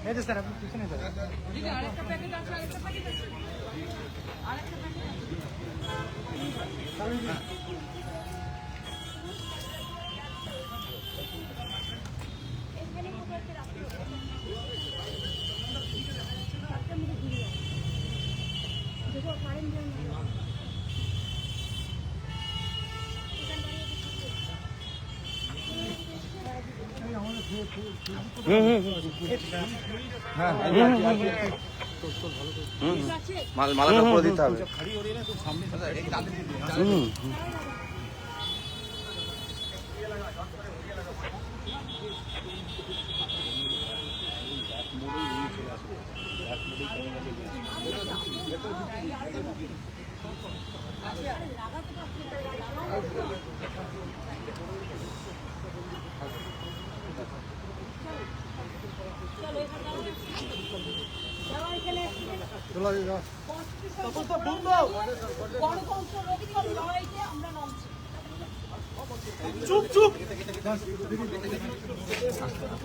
এই যে স্যার আপনি পিছনে যান। আরেকটা প্যাকেট আছে, আরেকটা প্যাকেট আছে, আরেকটা প্যাকেট আছে। মালাটা করে দিতে হবে। চুপ চুপ।